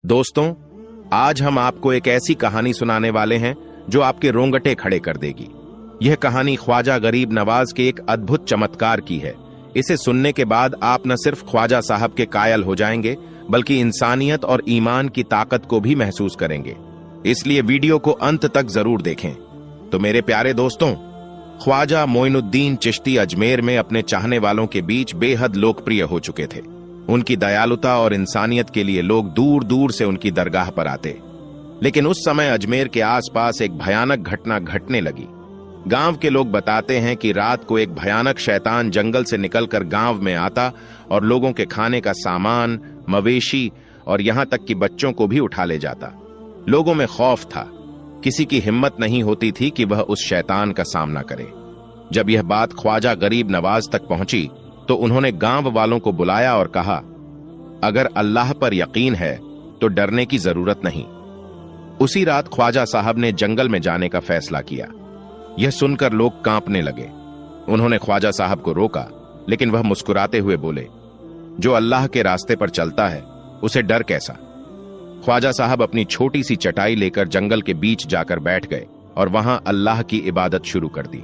दोस्तों, आज हम आपको एक ऐसी कहानी सुनाने वाले हैं जो आपके रोंगटे खड़े कर देगी। यह कहानी ख्वाजा गरीब नवाज के एक अद्भुत चमत्कार की है। इसे सुनने के बाद आप न सिर्फ ख्वाजा साहब के कायल हो जाएंगे, बल्कि इंसानियत और ईमान की ताकत को भी महसूस करेंगे। इसलिए वीडियो को अंत तक जरूर देखें। तो मेरे प्यारे दोस्तों, ख्वाजा मोइनुद्दीन चिश्ती अजमेर में अपने चाहने वालों के बीच बेहद लोकप्रिय हो चुके थे। उनकी दयालुता और इंसानियत के लिए लोग दूर दूर से उनकी दरगाह पर आते। लेकिन उस समय अजमेर के आसपास एक भयानक घटना घटने लगी। गांव के लोग बताते हैं कि रात को एक भयानक शैतान जंगल से निकलकर गांव में आता और लोगों के खाने का सामान, मवेशी और यहां तक कि बच्चों को भी उठा ले जाता। लोगों में खौफ था। किसी की हिम्मत नहीं होती थी कि वह उस शैतान का सामना करे। जब यह बात ख्वाजा गरीब नवाज तक पहुंची तो उन्होंने गांव वालों को बुलाया और कहा, अगर अल्लाह पर यकीन है तो डरने की जरूरत नहीं। उसी रात ख्वाजा साहब ने जंगल में जाने का फैसला किया। यह सुनकर लोग कांपने लगे। उन्होंने ख्वाजा साहब को रोका, लेकिन वह मुस्कुराते हुए बोले, जो अल्लाह के रास्ते पर चलता है उसे डर कैसा। ख्वाजा साहब अपनी छोटी सी चटाई लेकर जंगल के बीच जाकर बैठ गए और वहां अल्लाह की इबादत शुरू कर दी।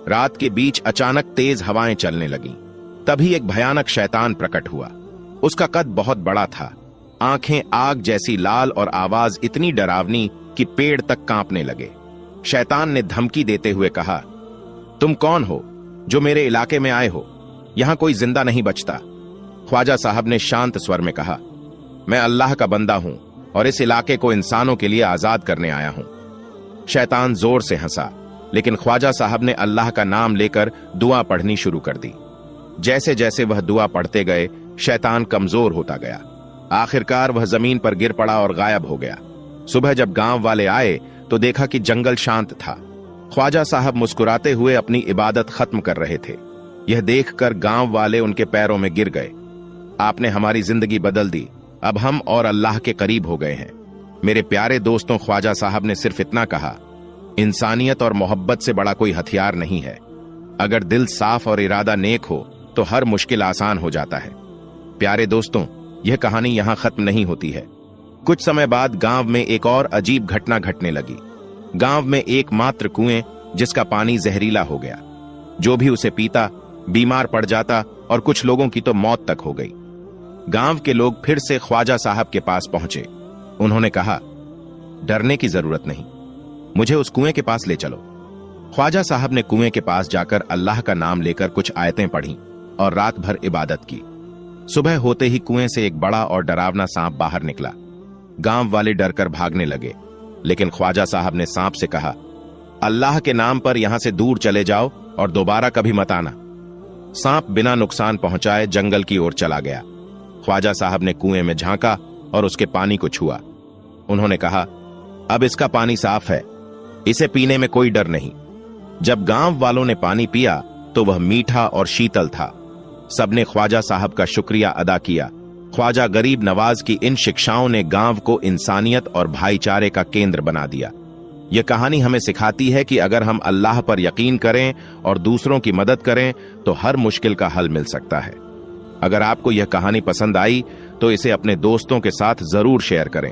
रात के बीच अचानक तेज हवाएं चलने लगीं। तभी एक भयानक शैतान प्रकट हुआ। उसका कद बहुत बड़ा था, आंखें आग जैसी लाल और आवाज इतनी डरावनी कि पेड़ तक कांपने लगे। शैतान ने धमकी देते हुए कहा, तुम कौन हो जो मेरे इलाके में आए हो? यहां कोई जिंदा नहीं बचता। ख्वाजा साहब ने शांत स्वर में कहा, मैं अल्लाह का बंदा हूं और इस इलाके को इंसानों के लिए आजाद करने आया हूं। शैतान जोर से हंसा, लेकिन ख्वाजा साहब ने अल्लाह का नाम लेकर दुआ पढ़नी शुरू कर दी। जैसे जैसे वह दुआ पढ़ते गए, शैतान कमजोर होता गया। आखिरकार वह जमीन पर गिर पड़ा और गायब हो गया। सुबह जब गांव वाले आए तो देखा कि जंगल शांत था। ख्वाजा साहब मुस्कुराते हुए अपनी इबादत खत्म कर रहे थे। यह देखकर गांव वाले उनके पैरों में गिर गए। आपने हमारी जिंदगी बदल दी। अब हम और अल्लाह के करीब हो गए हैं। मेरे प्यारे दोस्तों, ख्वाजा साहब ने सिर्फ इतना कहा, इंसानियत और मोहब्बत से बड़ा कोई हथियार नहीं है। अगर दिल साफ और इरादा नेक हो तो हर मुश्किल आसान हो जाता है। प्यारे दोस्तों, यह कहानी यहां खत्म नहीं होती है। कुछ समय बाद गांव में एक और अजीब घटना घटने लगी। गांव में एकमात्र कुएं जिसका पानी जहरीला हो गया। जो भी उसे पीता बीमार पड़ जाता और कुछ लोगों की तो मौत तक हो गई। गांव के लोग फिर से ख्वाजा साहब के पास पहुंचे। उन्होंने कहा, डरने की जरूरत नहीं, मुझे उस कुएं के पास ले चलो। ख्वाजा साहब ने कुएं के पास जाकर अल्लाह का नाम लेकर कुछ आयतें पढ़ी और रात भर इबादत की। सुबह होते ही कुएं से एक बड़ा और डरावना सांप बाहर निकला। गांव वाले डरकर भागने लगे, लेकिन ख्वाजा साहब ने सांप से कहा, अल्लाह के नाम पर यहां से दूर चले जाओ और दोबारा कभी मत आना। सांप बिना नुकसान पहुंचाए जंगल की ओर चला गया। ख्वाजा साहब ने कुएं में झांका और उसके पानी को छुआ। उन्होंने कहा, अब इसका पानी साफ है, इसे पीने में कोई डर नहीं। जब गांव वालों ने पानी पिया तो वह मीठा और शीतल था। सबने ख्वाजा साहब का शुक्रिया अदा किया। ख्वाजा गरीब नवाज की इन शिक्षाओं ने गांव को इंसानियत और भाईचारे का केंद्र बना दिया। यह कहानी हमें सिखाती है कि अगर हम अल्लाह पर यकीन करें और दूसरों की मदद करें तो हर मुश्किल का हल मिल सकता है। अगर आपको यह कहानी पसंद आई तो इसे अपने दोस्तों के साथ जरूर शेयर करें।